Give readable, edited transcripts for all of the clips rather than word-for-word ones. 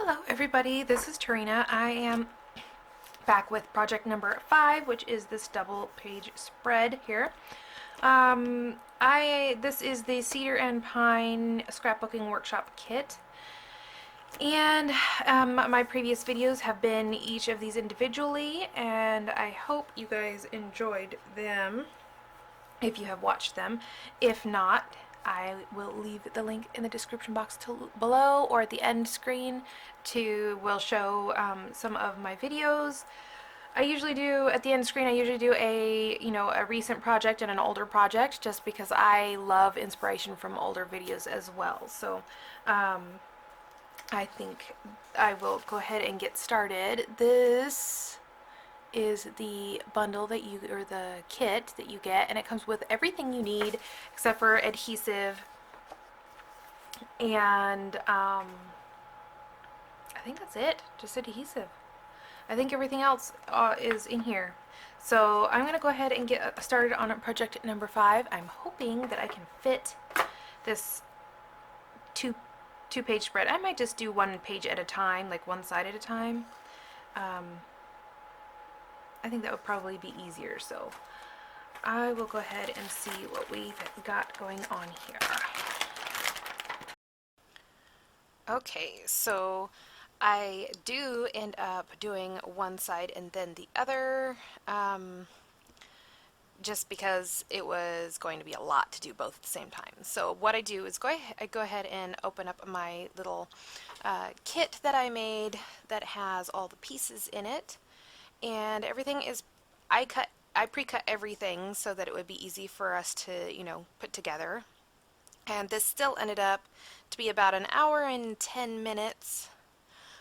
Hello everybody, this is Tarina. I am back with project number 5, which is this double page spread here. This is the Cedar and Pine Scrapbooking Workshop Kit. And my previous videos have been each of these individually, and I hope you guys enjoyed them if you have watched them. If not, I will leave the link in the description box below or at the end screen will show some of my videos. I usually do at the end screen. I usually do a recent project and an older project, just because I love inspiration from older videos as well. So I think I will go ahead and get started. This is the bundle that or the kit that you get, and it comes with everything you need except for adhesive and I think that's it, just adhesive. I think everything else is in here. So I'm gonna go ahead and get started on project number 5. I'm hoping that I can fit this two-page spread. I might just do one page at a time, like one side at a time. I think that would probably be easier, so I will go ahead and see what we've got going on here. Okay, so I do end up doing one side and then the other, just because it was going to be a lot to do both at the same time. So what I do is I go ahead and open up my little kit that I made that has all the pieces in it. And everything is, I pre-cut everything so that it would be easy for us to, put together. And this still ended up to be about an hour and 10 minutes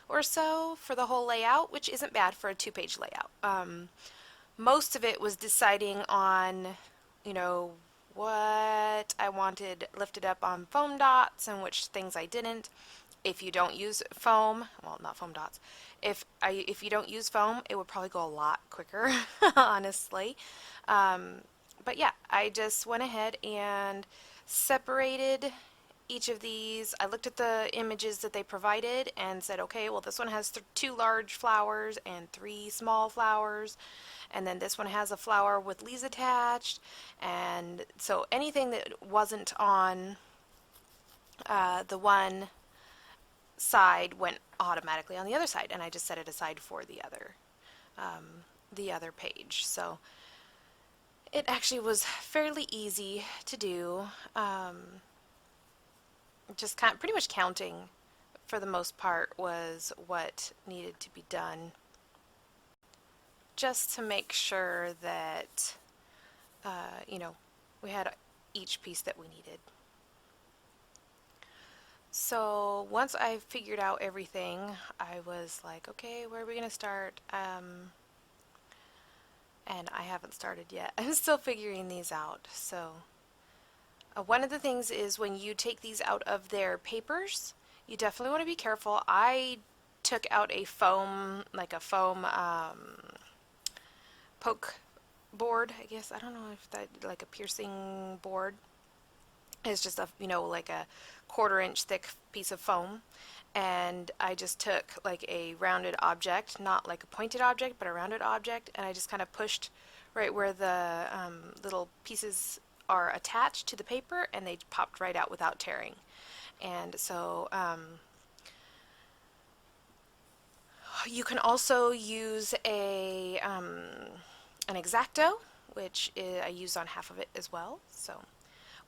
or so for the whole layout, which isn't bad for a 2-page layout. Most of it was deciding on, what I wanted lifted up on foam dots and which things I didn't. If you don't use foam, well, not foam dots, if you don't use foam, it would probably go a lot quicker, honestly. But yeah, I just went ahead and separated each of these. I looked at the images that they provided and said, okay, well, this one has 2 large flowers and 3 small flowers, and then this one has a flower with leaves attached. And so anything that wasn't on the one side went automatically on the other side, and I just set it aside for the other page. So it actually was fairly easy to do. Just pretty much counting for the most part was what needed to be done, just to make sure that we had each piece that we needed. So once I figured out everything, I was like, okay, where are we going to start? And I haven't started yet. I'm still figuring these out. So one of the things is, when you take these out of their papers, you definitely want to be careful. I took out a foam, poke board, I guess. I don't know if that, like a piercing board. It's just a, like a 1/4 inch thick piece of foam, and I just took like a rounded object, not like a pointed object, but a rounded object, and I just kind of pushed right where the little pieces are attached to the paper, and they popped right out without tearing. And so you can also use an X-Acto, which I used on half of it as well. So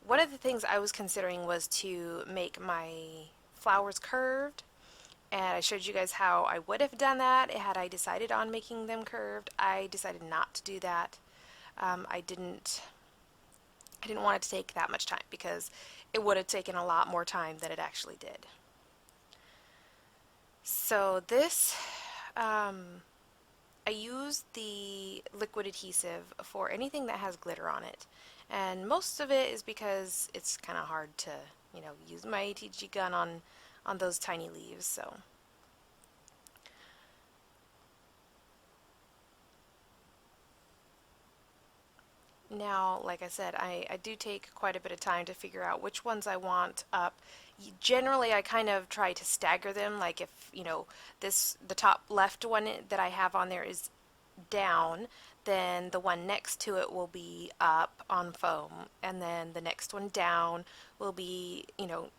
one of the things I was considering was to make my flowers curved, and I showed you guys how I would have done that had I decided on making them curved. I decided not to do that. I didn't want it to take that much time, because it would have taken a lot more time than it actually did. So this, I use the liquid adhesive for anything that has glitter on it. And most of it is because it's kind of hard to, use my ATG gun on those tiny leaves. So now, like I said, I do take quite a bit of time to figure out which ones I want up Generally, I kind of try to stagger them. Like if, the top left one that I have on there is down, then the one next to it will be up on foam, and then the next one down will be,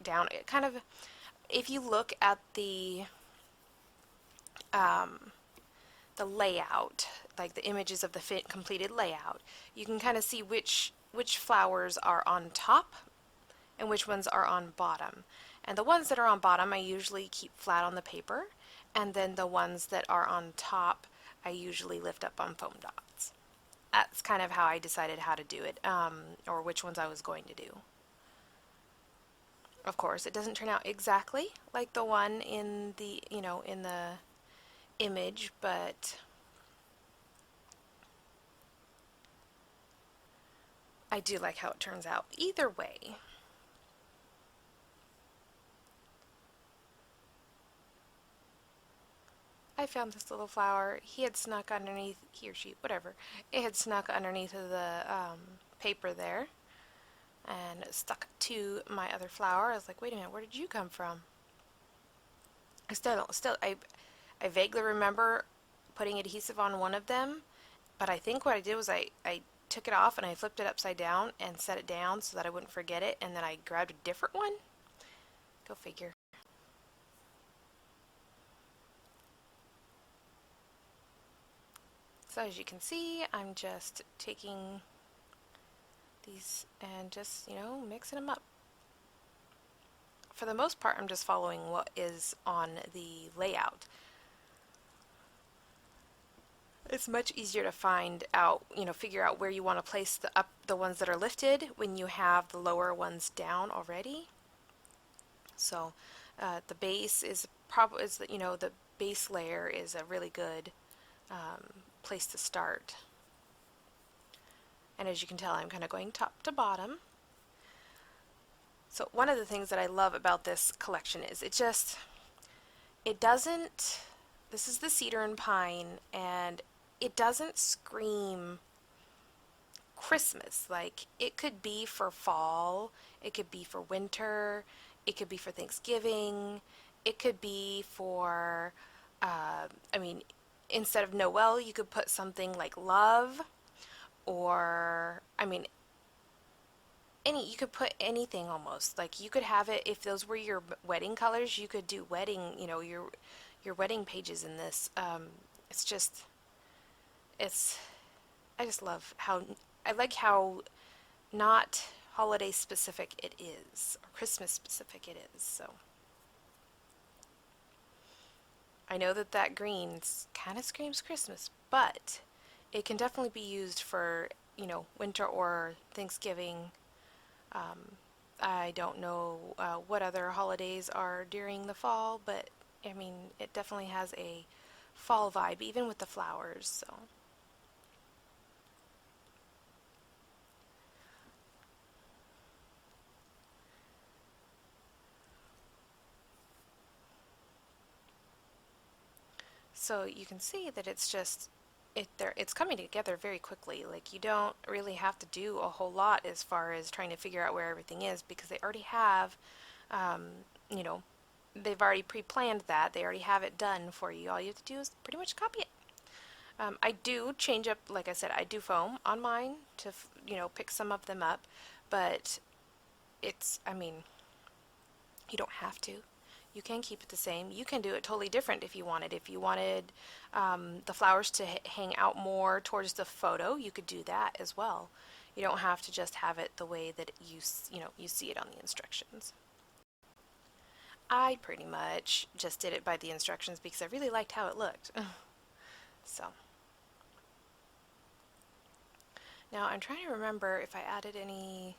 down. It kind of, if you look at the layout, like the images of the completed layout, you can kind of see which flowers are on top and which ones are on bottom. And the ones that are on bottom I usually keep flat on the paper, and then the ones that are on top I usually lift up on foam dots. That's kind of how I decided how to do it, or which ones I was going to do. Of course, it doesn't turn out exactly like the one in the image, but I do like how it turns out either way. I found this little flower. He had snuck underneath, he or she, whatever. It had snuck underneath of the paper there and stuck to my other flower. I was like, wait a minute, where did you come from? I vaguely remember putting adhesive on one of them, but I think what I did was I took it off and I flipped it upside down and set it down so that I wouldn't forget it, and then I grabbed a different one. Go figure. So as you can see, I'm just taking these and just, mixing them up. For the most part, I'm just following what is on the layout. It's much easier to find out, figure out where you want to place the ones that are lifted when you have the lower ones down already. So the base is probably, the base layer is a really good place to start. And as you can tell, I'm kind of going top to bottom. So one of the things that I love about this collection is it doesn't, this is the cedar and pine, and it doesn't scream Christmas. Like, it could be for fall, it could be for winter, it could be for Thanksgiving, it could be for, instead of Noel, you could put something like love, or, you could put anything almost. Like, you could have it, if those were your wedding colors, you could do wedding, your wedding pages in this. It's, I just love I like how not holiday specific it is, or Christmas specific it is. So I know that green kind of screams Christmas, but it can definitely be used for, winter or Thanksgiving. I don't know what other holidays are during the fall, but it definitely has a fall vibe, even with the flowers. So you can see that it's coming together very quickly. Like, you don't really have to do a whole lot as far as trying to figure out where everything is, because they already have, um, you know, they've already pre-planned that. They already have it done for you. All you have to do is pretty much copy it. I do change up, like I said, I do foam on mine to, pick some of them up, but you don't have to. You can keep it the same. You can do it totally different if you wanted. If you wanted the flowers to hang out more towards the photo, you could do that as well. You don't have to just have it the way that you see it on the instructions. I pretty much just did it by the instructions because I really liked how it looked. So now I'm trying to remember if I added any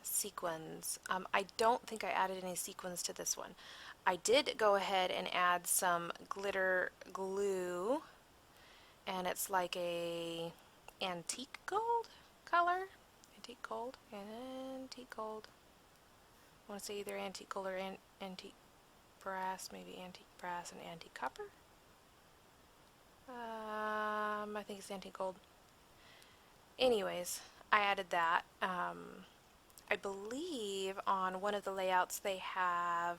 sequins. I don't think I added any sequins to this one. I did go ahead and add some glitter glue, and it's like a antique gold color. Antique gold. Antique gold. I want to say either antique gold or antique brass, maybe antique brass and antique copper. I think it's antique gold. Anyways, I added that. I believe on one of the layouts they have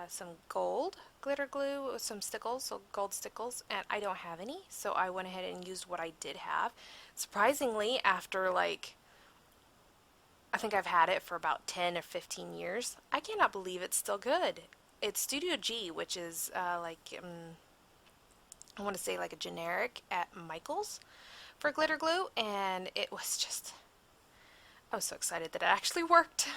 some gold glitter glue with some stickles, so gold stickles, and I don't have any, so I went ahead and used what I did have. Surprisingly, after like, I think I've had it for about 10 or 15 years, I cannot believe it's still good. It's Studio G, which is I want to say like a generic at Michael's for glitter glue, and it was just, I was so excited that it actually worked.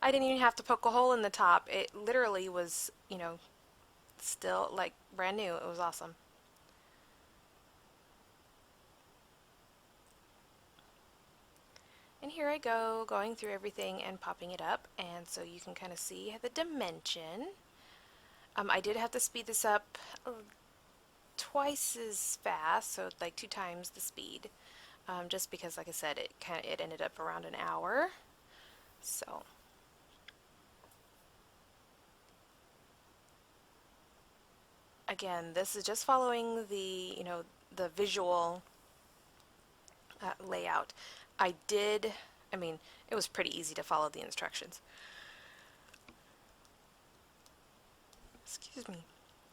I didn't even have to poke a hole in the top. It literally was, you know, still like brand new. It was awesome. And here I go, going through everything and popping it up, and so you can kind of see the dimension. I did have to speed this up twice as fast, so like 2 times the speed, just because, like I said, it ended up around an hour. So again, this is just following the, you know, the visual layout. I mean, it was pretty easy to follow the instructions. Excuse me.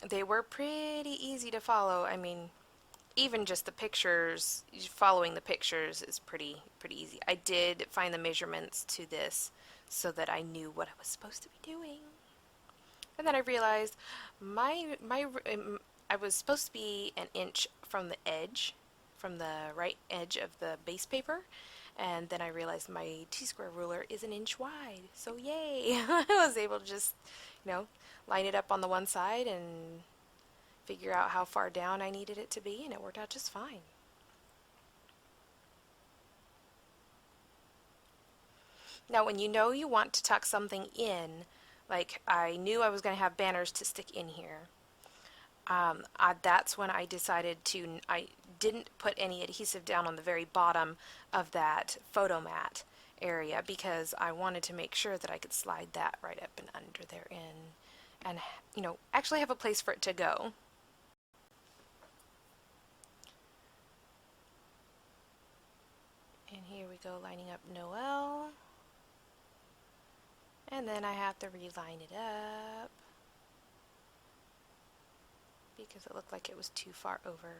They were pretty easy to follow. I mean, even just the pictures, following the pictures is pretty easy. I did find the measurements to this so that I knew what I was supposed to be doing. And then I realized I was supposed to be an inch from the edge, from the right edge of the base paper, and then I realized my T-square ruler is an inch wide. So yay! I was able to just, you know, line it up on the one side and figure out how far down I needed it to be, and it worked out just fine. Now, when you know you want to tuck something in, like I knew I was going to have banners to stick in here, that's when I decided to, I didn't put any adhesive down on the very bottom of that photo mat area because I wanted to make sure that I could slide that right up and under there and, you know, actually have a place for it to go. And here we go, lining up Noel. And then I have to reline it up because it looked like it was too far over.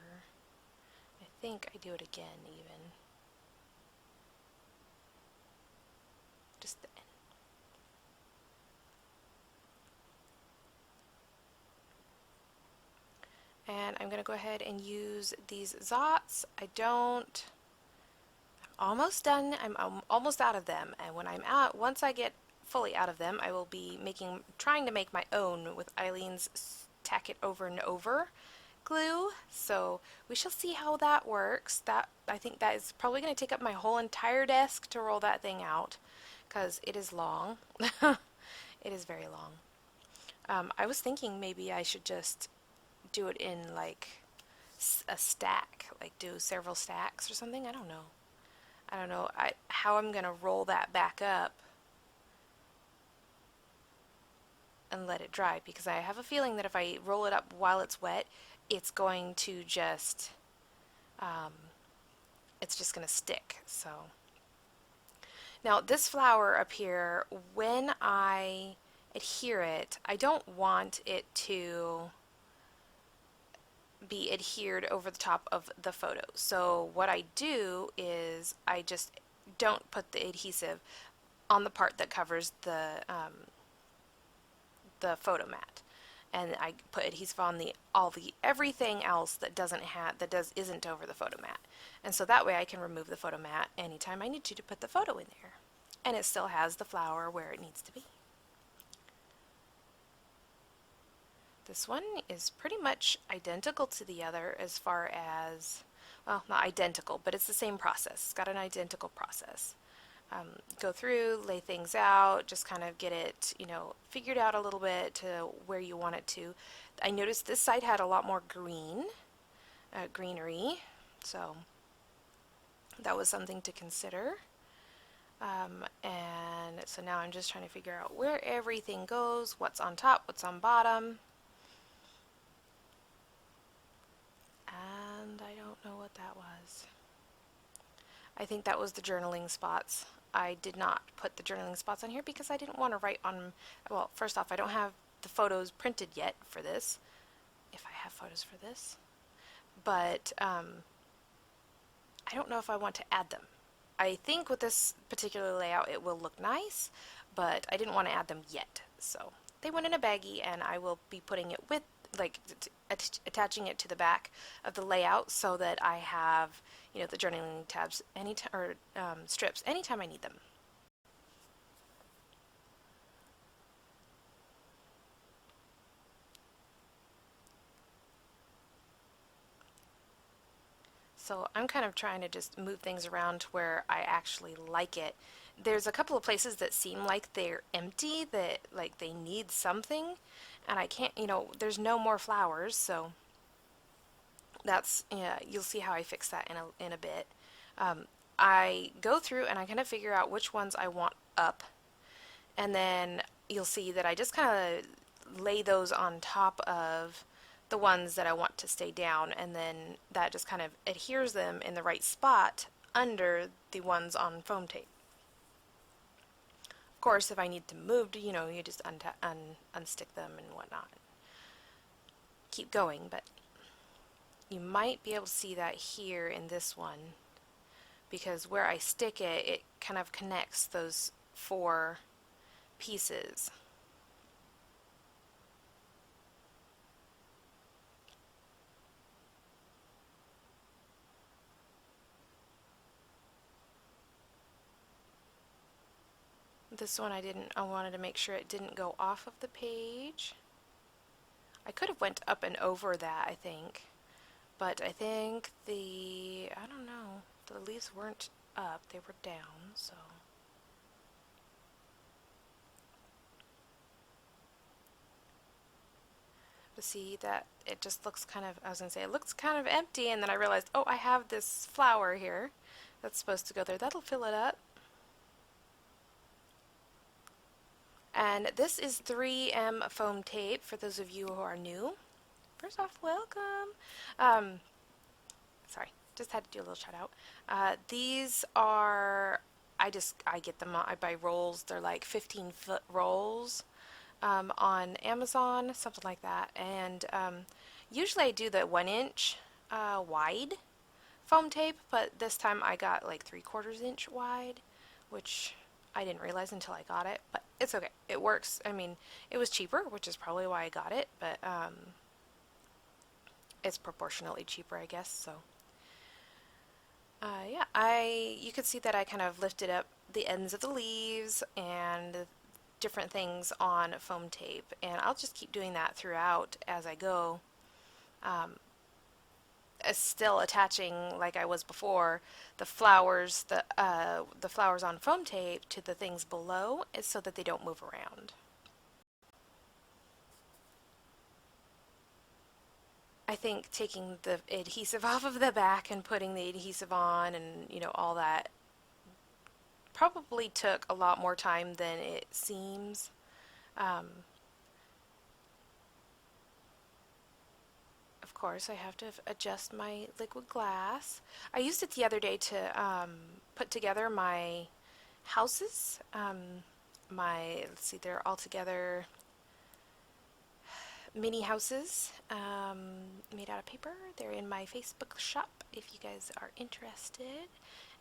I think I do it again even. Just the end. And I'm going to go ahead and use these Zots. I'm almost done. I'm almost out of them. And when I'm out, once I get fully out of them, I will be trying to make my own with Eileen's tack it over and over glue. So we shall see how that works. I think that is probably going to take up my whole entire desk to roll that thing out because it is long. It is very long. I was thinking maybe I should just do it in like a stack, like do several stacks or something. I don't know. How I'm going to roll that back up and let it dry, because I have a feeling that if I roll it up while it's wet, it's going to just, it's just going to stick. So now this flower up here, when I adhere it, I don't want it to be adhered over the top of the photo. So what I do is I just don't put the adhesive on the part that covers the photo mat, and I put adhesive on everything else that isn't over the photo mat, and so that way I can remove the photo mat anytime I need to put the photo in there, and it still has the flower where it needs to be. This one is pretty much identical to the other as far as, well, not identical, but it's the same process. It's got an identical process. Go through, lay things out, just kind of get it, you know, figured out a little bit to where you want it to. I noticed this side had a lot more greenery, so that was something to consider. And so now I'm just trying to figure out where everything goes, what's on top, what's on bottom. And I don't know what that was. I think that was the journaling spots. I did not put the journaling spots on here because I didn't want to write on, well, first off, I don't have the photos printed yet for this, if I have photos for this, but I don't know if I want to add them. I think with this particular layout it will look nice, but I didn't want to add them yet. So they went in a baggie, and I will be putting it with, like, attaching it to the back of the layout so that I have, you know, the journaling tabs anytime, or strips anytime I need them. So I'm kind of trying to just move things around to where I actually like it. There's a couple of places that seem like they're empty, that like they need something, and I can't, you know, there's no more flowers, so that's, yeah, you'll see how I fix that in a bit. I go through and I kind of figure out which ones I want up, and then you'll see that I just kind of lay those on top of the ones that I want to stay down, and then that just kind of adheres them in the right spot under the ones on foam tape. Of course, if I need them moved, you know, you just unstick them and whatnot. Keep going, but you might be able to see that here in this one, because where I stick it, it kind of connects those 4 pieces. This one I wanted to make sure it didn't go off of the page. I could have went up and over that, I think, but I think I don't know, the leaves weren't up, they were down, so. To see that it just looks kind of, I was going to say, it looks kind of empty, and then I realized, oh, I have this flower here that's supposed to go there. That'll fill it up. And this is 3M foam tape for those of you who are new. First off, welcome. Sorry, just had to do a little shout out. These are, I get them, I buy rolls. They're like 15-foot rolls on Amazon, something like that. And usually I do the 1-inch wide foam tape, but this time I got like 3/4 inch wide, which I didn't realize until I got it, but it's okay. It works. I mean, it was cheaper, which is probably why I got it, but it's proportionally cheaper, I guess. So yeah, you could see that I kind of lifted up the ends of the leaves and different things on foam tape, and I'll just keep doing that throughout as I go. Still attaching, like I was before, the flowers on foam tape to the things below, so that they don't move around. I think taking the adhesive off of the back and putting the adhesive on, and you know, all that probably took a lot more time than it seems. Of course, I have to adjust my liquid glass. I used it the other day to put together my houses. Let's see, they're all together mini houses made out of paper. They're in my Facebook shop if you guys are interested.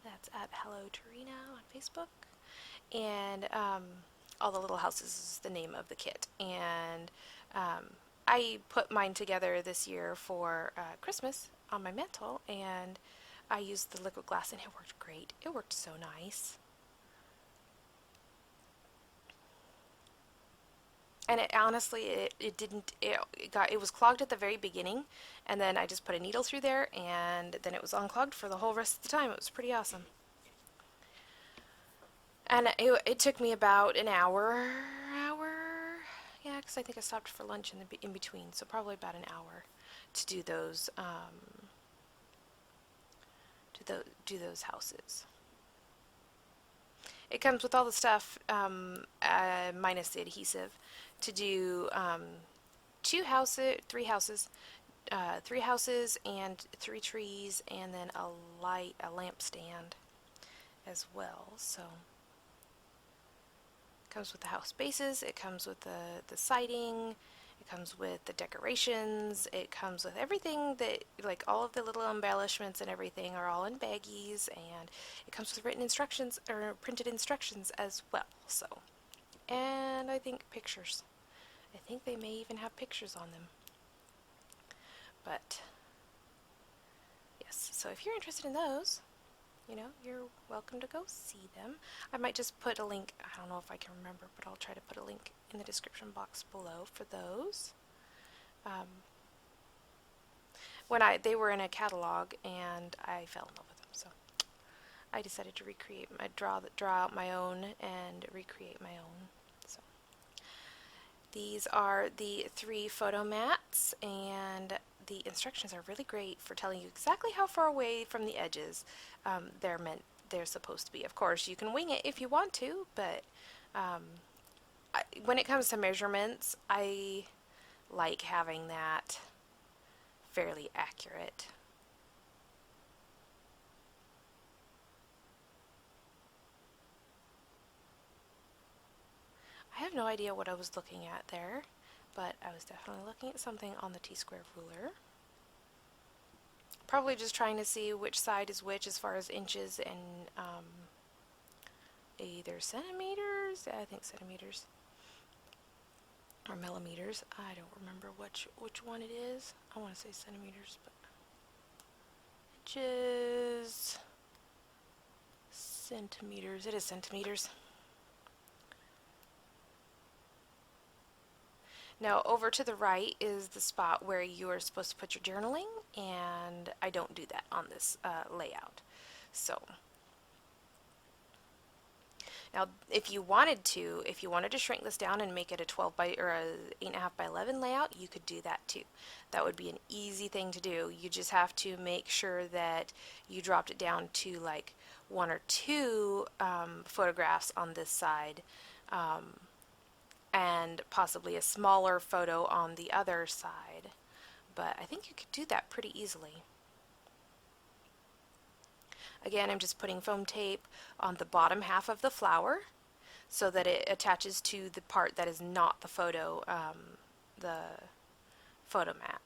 That's at Hello Tarina on Facebook. And all the little houses is the name of the kit. And I put mine together this year for Christmas on my mantle, and I used the liquid glass, and it worked great. It worked so nice. And it honestly, it was clogged at the very beginning, and then I just put a needle through there, and then it was unclogged for the whole rest of the time. It was pretty awesome. And it took me about an hour, yeah, because I think I stopped for lunch in between, so probably about an hour to do those, do those houses. It comes with all the stuff, minus the adhesive, to do 3 houses, 3 houses and 3 trees, and then a lamp stand as well. So comes with the house bases, it comes with the siding, it comes with the decorations, it comes with everything that, like all of the little embellishments and everything are all in baggies, and it comes with written instructions or printed instructions as well. So, and I think pictures. I think they may even have pictures on them. But yes, so if you're interested in those, you know, you're welcome to go see them. I might just put a link, I don't know if I can remember, but I'll try to put a link in the description box below for those. They were in a catalog and I fell in love with them, so I decided to draw out my own and recreate my own. So these are the 3 photo mats, and the instructions are really great for telling you exactly how far away from the edges they're supposed to be. Of course, you can wing it if you want to, but when it comes to measurements, I like having that fairly accurate. I have no idea what I was looking at there, but I was definitely looking at something on the T-square ruler. Probably just trying to see which side is which as far as inches and either centimeters, I think centimeters, or millimeters. I don't remember which one it is. I want to say centimeters, but inches, centimeters. It is centimeters. Now over to the right is the spot where you are supposed to put your journaling, and I don't do that on this layout. So now if you wanted to shrink this down and make it a 12 by or a 8.5 by 11 layout, you could do that too. That would be an easy thing to do. You just have to make sure that you dropped it down to like 1 or 2 photographs on this side, and possibly a smaller photo on the other side. But I think you could do that pretty easily. Again, I'm just putting foam tape on the bottom half of the flower so that it attaches to the part that is not the photo mat.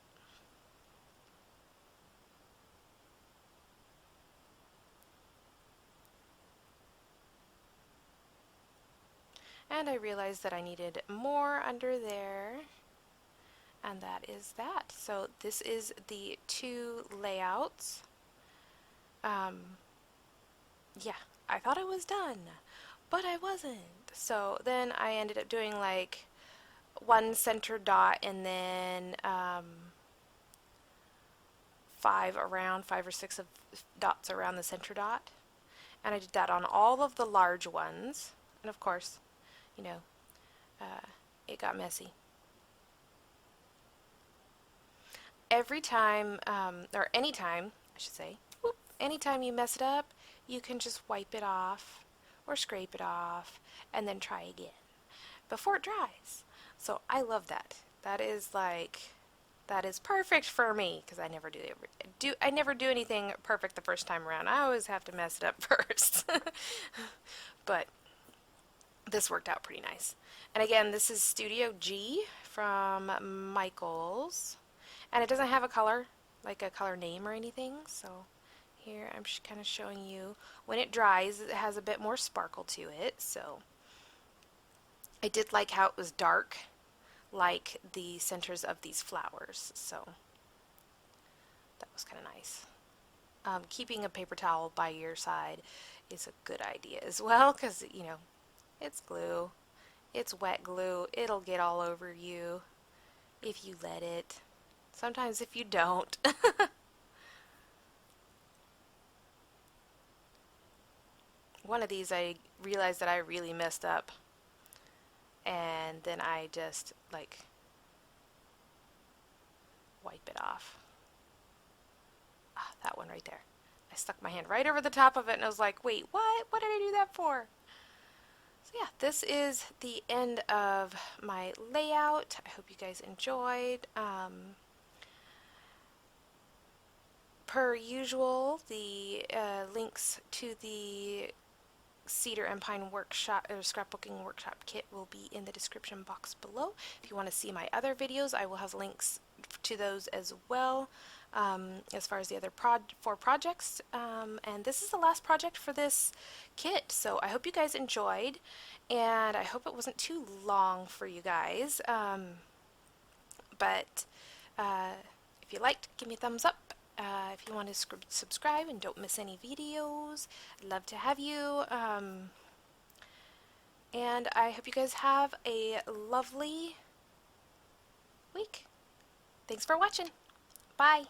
And I realized that I needed more under there, and that is that. So this is the 2 layouts. Yeah, I thought I was done, but I wasn't. So then I ended up doing like 1 center dot and then 5 or 6 of dots around the center dot. And I did that on all of the large ones. And of course, you know, it got messy. Every time, or anytime, I should say, anytime you mess it up, you can just wipe it off or scrape it off and then try again before it dries. So I love that. That is perfect for me, because I never do anything perfect the first time around. I always have to mess it up first. But this worked out pretty nice. And again, this is Studio G from Michaels, and it doesn't have a color, like a color name or anything. So here I'm just kind of showing you when it dries, it has a bit more sparkle to it. So I did like how it was dark, like the centers of these flowers. So that was kind of nice. Keeping a paper towel by your side is a good idea as well, because you know, it's glue. It's wet glue. It'll get all over you if you let it. Sometimes if you don't. One of these I realized that I really messed up, and then I just like wipe it off. Ah, that one right there. I stuck my hand right over the top of it and I was like, wait, what? What did I do that for? So yeah, this is the end of my layout. I hope you guys enjoyed. Per usual, the links to the Cedar and Pine workshop or scrapbooking workshop kit will be in the description box below. If you want to see my other videos, I will have links to those as well, as far as the other four projects. And this is the last project for this kit, so I hope you guys enjoyed, and I hope it wasn't too long for you guys. But if you liked, give me a thumbs up. If you want to subscribe and don't miss any videos, I'd love to have you. And I hope you guys have a lovely week. Thanks for watching. Bye.